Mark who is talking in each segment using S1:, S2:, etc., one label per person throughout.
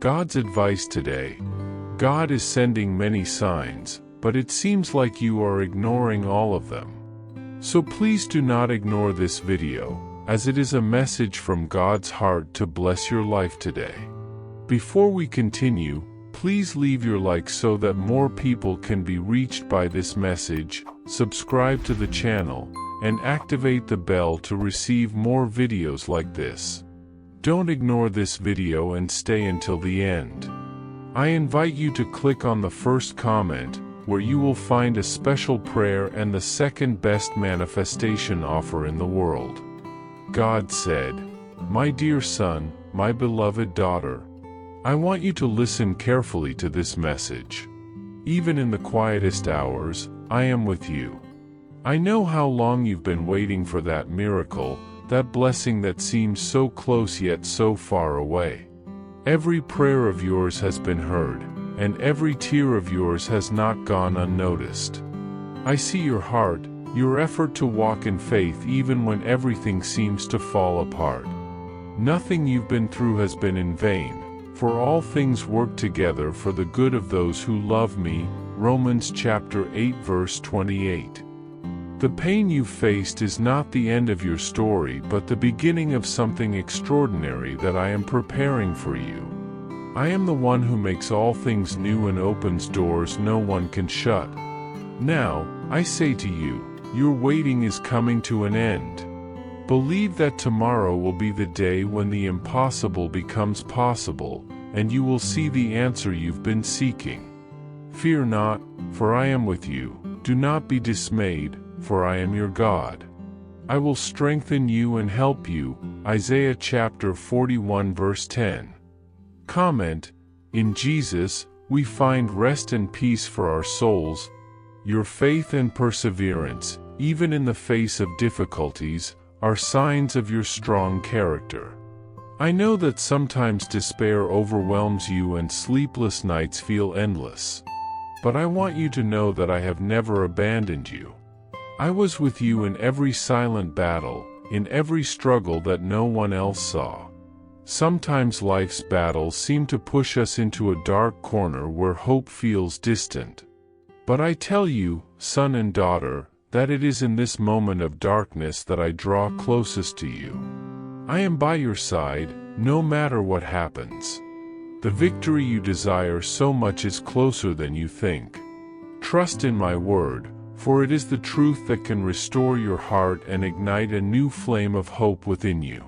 S1: God's advice today. God is sending many signs, but it seems like you are ignoring all of them. So please do not ignore this video, as it is a message from God's heart to bless your life today. Before we continue, please leave your like so that more people can be reached by this message, subscribe to the channel, and activate the bell to receive more videos like this. Don't ignore this video and stay until the end. I invite you to click on the first comment, where you will find a special prayer and the second best manifestation offer in the world. God said, "My dear son, my beloved daughter, I want you to listen carefully to this message. Even in the quietest hours, I am with you. I know how long you've been waiting for that miracle, that blessing that seems so close yet so far away. Every prayer of yours has been heard, and every tear of yours has not gone unnoticed. I see your heart, your effort to walk in faith even when everything seems to fall apart. Nothing you've been through has been in vain, for all things work together for the good of those who love me." Romans chapter 8 verse 28. The pain you faced is not the end of your story but the beginning of something extraordinary that I am preparing for you. I am the one who makes all things new and opens doors no one can shut. Now, I say to you, your waiting is coming to an end. Believe that tomorrow will be the day when the impossible becomes possible, and you will see the answer you've been seeking. Fear not, for I am with you. Do not be dismayed, for I am your God. I will strengthen you and help you. Isaiah chapter 41 verse 10. Comment: in Jesus, we find rest and peace for our souls. Your faith and perseverance, even in the face of difficulties, are signs of your strong character. I know that sometimes despair overwhelms you and sleepless nights feel endless. But I want you to know that I have never abandoned you. I was with you in every silent battle, in every struggle that no one else saw. Sometimes life's battles seem to push us into a dark corner where hope feels distant. But I tell you, son and daughter, that it is in this moment of darkness that I draw closest to you. I am by your side, no matter what happens. The victory you desire so much is closer than you think. Trust in my word, for it is the truth that can restore your heart and ignite a new flame of hope within you.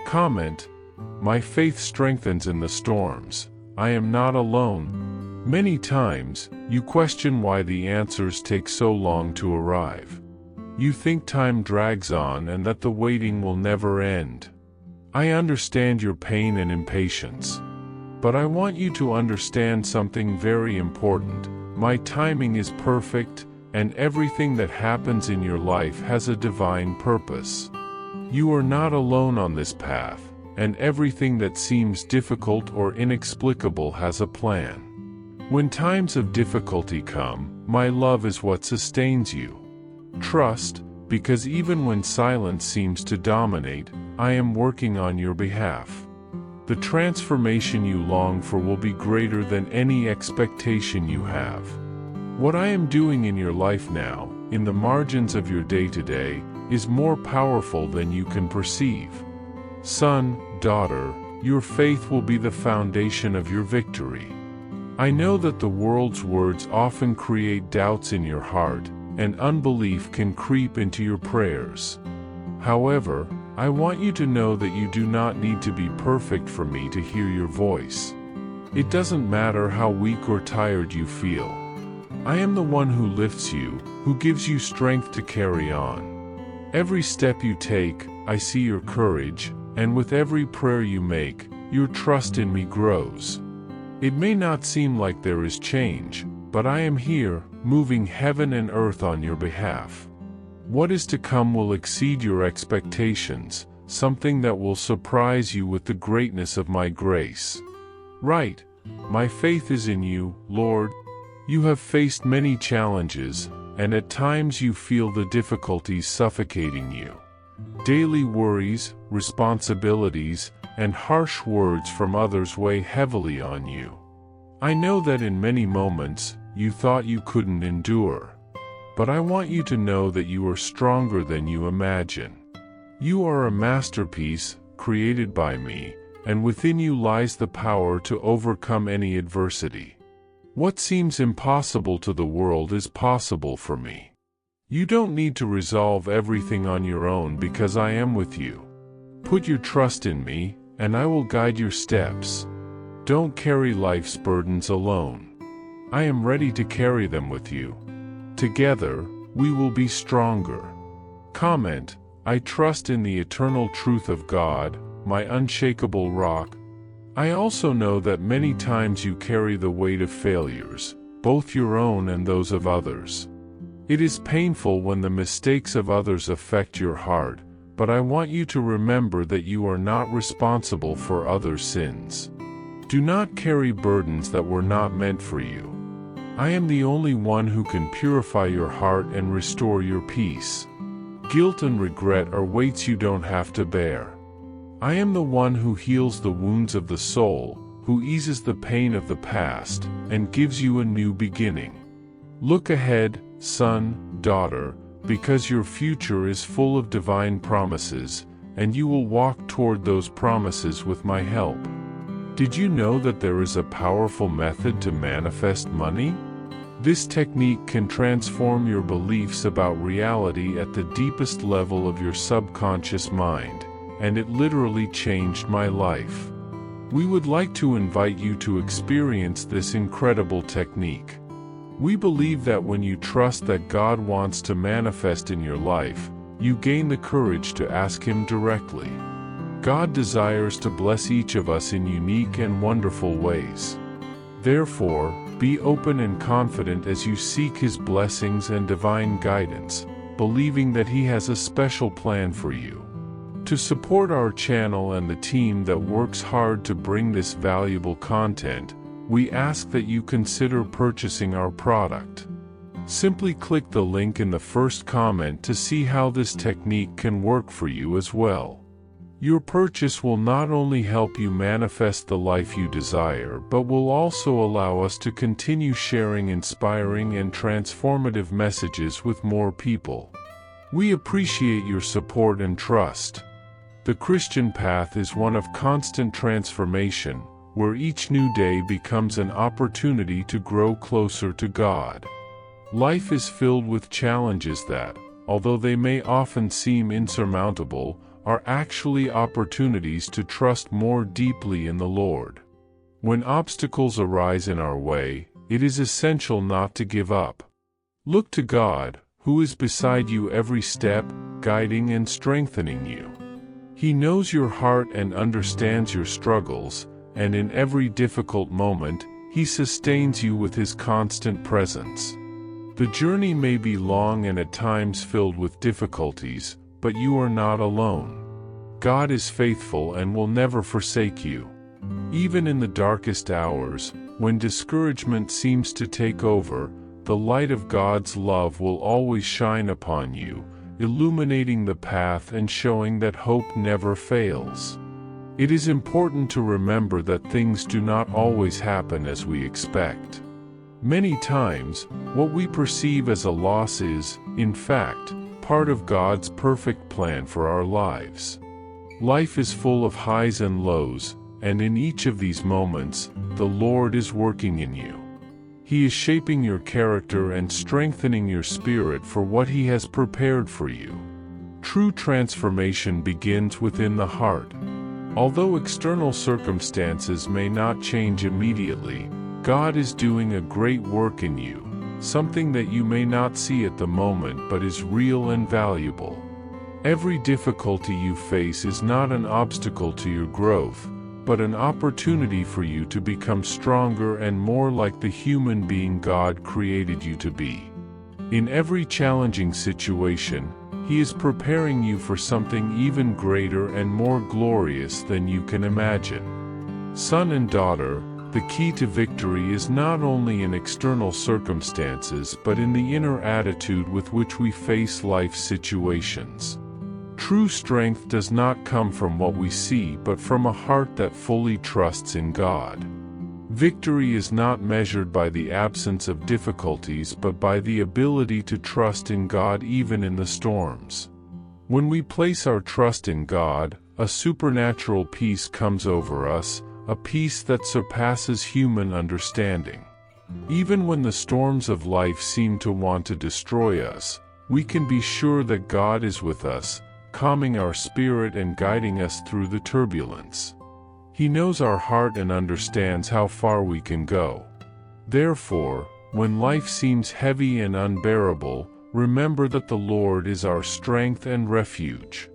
S1: Comment: my faith strengthens in the storms. I am not alone. Many times, you question why the answers take so long to arrive. You think time drags on and that the waiting will never end. I understand your pain and impatience. But I want you to understand something very important. My timing is perfect, and everything that happens in your life has a divine purpose. You are not alone on this path, and everything that seems difficult or inexplicable has a plan. When times of difficulty come, my love is what sustains you. Trust, because even when silence seems to dominate, I am working on your behalf. The transformation you long for will be greater than any expectation you have. What I am doing in your life now, in the margins of your day-to-day, is more powerful than you can perceive. Son, daughter, your faith will be the foundation of your victory. I know that the world's words often create doubts in your heart, and unbelief can creep into your prayers. However, I want you to know that you do not need to be perfect for me to hear your voice. It doesn't matter how weak or tired you feel. I am the one who lifts you, who gives you strength to carry on. Every step you take, I see your courage, and with every prayer you make, your trust in me grows. It may not seem like there is change, but I am here, moving heaven and earth on your behalf. What is to come will exceed your expectations, something that will surprise you with the greatness of my grace. Right, my faith is in you, Lord. You have faced many challenges, and at times you feel the difficulties suffocating you. Daily worries, responsibilities, and harsh words from others weigh heavily on you. I know that in many moments, you thought you couldn't endure. But I want you to know that you are stronger than you imagine. You are a masterpiece, created by me, and within you lies the power to overcome any adversity. What seems impossible to the world is possible for me. You don't need to resolve everything on your own because I am with you. Put your trust in me, and I will guide your steps. Don't carry life's burdens alone. I am ready to carry them with you. Together, we will be stronger. Comment, I trust in the eternal truth of God, my unshakable rock. I also know that many times you carry the weight of failures, both your own and those of others. It is painful when the mistakes of others affect your heart, but I want you to remember that you are not responsible for others' sins. Do not carry burdens that were not meant for you. I am the only one who can purify your heart and restore your peace. Guilt and regret are weights you don't have to bear. I am the one who heals the wounds of the soul, who eases the pain of the past, and gives you a new beginning. Look ahead, son, daughter, because your future is full of divine promises, and you will walk toward those promises with my help. Did you know that there is a powerful method to manifest money? This technique can transform your beliefs about reality at the deepest level of your subconscious mind, and it literally changed my life. We would like to invite you to experience this incredible technique. We believe that when you trust that God wants to manifest in your life, you gain the courage to ask Him directly. God desires to bless each of us in unique and wonderful ways. Therefore, be open and confident as you seek His blessings and divine guidance, believing that He has a special plan for you. To support our channel and the team that works hard to bring this valuable content, we ask that you consider purchasing our product. Simply click the link in the first comment to see how this technique can work for you as well. Your purchase will not only help you manifest the life you desire, but will also allow us to continue sharing inspiring and transformative messages with more people. We appreciate your support and trust. The Christian path is one of constant transformation, where each new day becomes an opportunity to grow closer to God. Life is filled with challenges that, although they may often seem insurmountable, are actually opportunities to trust more deeply in the Lord. When obstacles arise in our way, it is essential not to give up. Look to God, who is beside you every step, guiding and strengthening you. He knows your heart and understands your struggles, and in every difficult moment, He sustains you with His constant presence. The journey may be long and at times filled with difficulties, but you are not alone. God is faithful and will never forsake you. Even in the darkest hours, when discouragement seems to take over, the light of God's love will always shine upon you, illuminating the path and showing that hope never fails. It is important to remember that things do not always happen as we expect. Many times, what we perceive as a loss is, in fact, part of God's perfect plan for our lives. Life is full of highs and lows, and in each of these moments, the Lord is working in you. He is shaping your character and strengthening your spirit for what He has prepared for you. True transformation begins within the heart. Although external circumstances may not change immediately, God is doing a great work in you, something that you may not see at the moment but is real and valuable. Every difficulty you face is not an obstacle to your growth, but an opportunity for you to become stronger and more like the human being God created you to be. In every challenging situation, He is preparing you for something even greater and more glorious than you can imagine. Son and daughter, the key to victory is not only in external circumstances but in the inner attitude with which we face life's situations. True strength does not come from what we see but from a heart that fully trusts in God. Victory is not measured by the absence of difficulties but by the ability to trust in God even in the storms. When we place our trust in God, a supernatural peace comes over us, a peace that surpasses human understanding. Even when the storms of life seem to want to destroy us, we can be sure that God is with us, calming our spirit and guiding us through the turbulence. He knows our heart and understands how far we can go. Therefore, when life seems heavy and unbearable, remember that the Lord is our strength and refuge.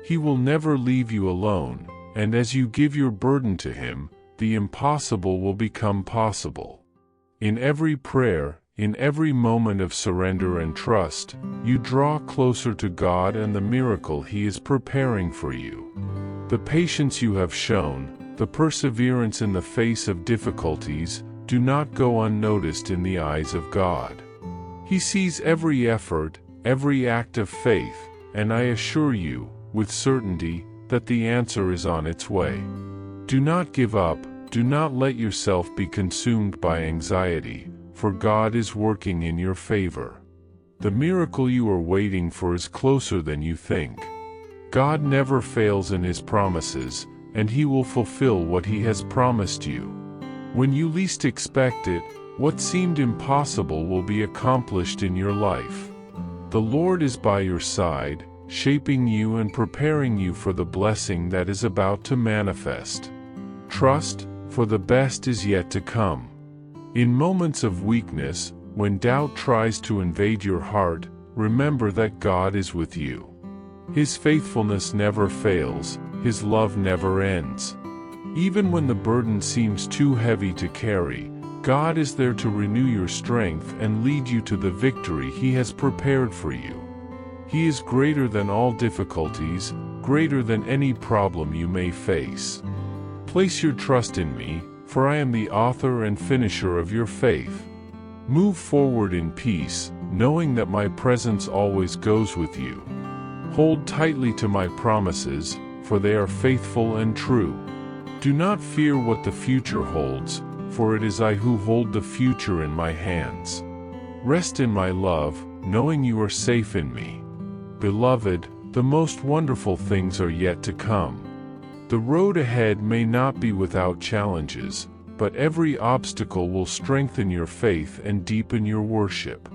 S1: He will never leave you alone, and as you give your burden to Him, the impossible will become possible. In every prayer, in every moment of surrender and trust, you draw closer to God and the miracle He is preparing for you. The patience you have shown, the perseverance in the face of difficulties, do not go unnoticed in the eyes of God. He sees every effort, every act of faith, and I assure you, with certainty, that the answer is on its way. Do not give up, do not let yourself be consumed by anxiety, for God is working in your favor. The miracle you are waiting for is closer than you think. God never fails in His promises, and He will fulfill what He has promised you. When you least expect it, what seemed impossible will be accomplished in your life. The Lord is by your side, shaping you and preparing you for the blessing that is about to manifest. Trust, for the best is yet to come. In moments of weakness, when doubt tries to invade your heart, remember that God is with you. His faithfulness never fails, His love never ends. Even when the burden seems too heavy to carry, God is there to renew your strength and lead you to the victory He has prepared for you. He is greater than all difficulties, greater than any problem you may face. Place your trust in me, for I am the author and finisher of your faith. Move forward in peace, knowing that my presence always goes with you. Hold tightly to my promises, for they are faithful and true. Do not fear what the future holds, for it is I who hold the future in my hands. Rest in my love, knowing you are safe in me. Beloved, the most wonderful things are yet to come. The road ahead may not be without challenges, but every obstacle will strengthen your faith and deepen your worship.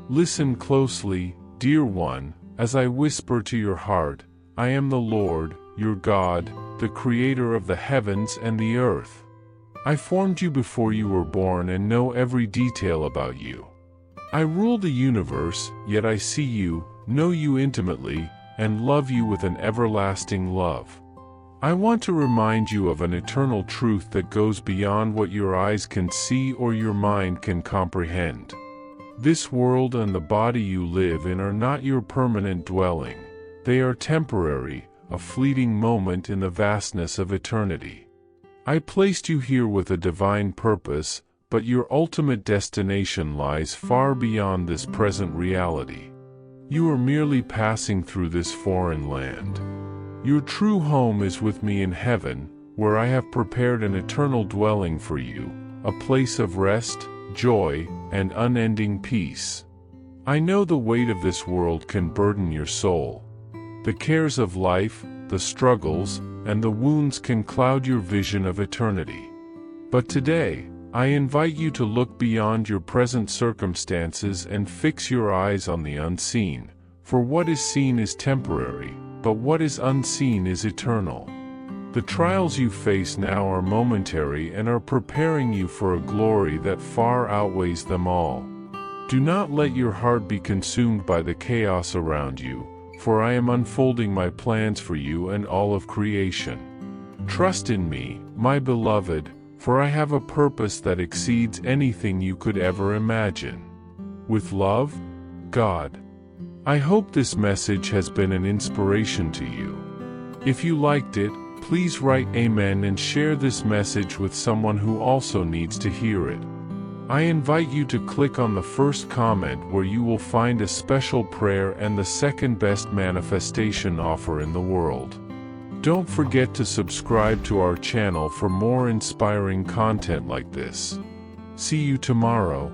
S1: Listen closely, dear one, as I whisper to your heart, I am the Lord, your God, the Creator of the heavens and the earth. I formed you before you were born and know every detail about you. I rule the universe, yet I see you, know you intimately, and love you with an everlasting love. I want to remind you of an eternal truth that goes beyond what your eyes can see or your mind can comprehend. This world and the body you live in are not your permanent dwelling. They are temporary, a fleeting moment in the vastness of eternity. I placed you here with a divine purpose, but your ultimate destination lies far beyond this present reality. You are merely passing through this foreign land. Your true home is with me in heaven, where I have prepared an eternal dwelling for you, a place of rest, joy, and unending peace. I know the weight of this world can burden your soul. The cares of life, the struggles, and the wounds can cloud your vision of eternity. But today, I invite you to look beyond your present circumstances and fix your eyes on the unseen, for what is seen is temporary, but what is unseen is eternal. The trials you face now are momentary and are preparing you for a glory that far outweighs them all. Do not let your heart be consumed by the chaos around you, for I am unfolding my plans for you and all of creation. Trust in me, my beloved, for I have a purpose that exceeds anything you could ever imagine. With love, God. I hope this message has been an inspiration to you. If you liked it, please write Amen and share this message with someone who also needs to hear it. I invite you to click on the first comment where you will find a special prayer and the second best manifestation offer in the world. Don't forget to subscribe to our channel for more inspiring content like this. See you tomorrow.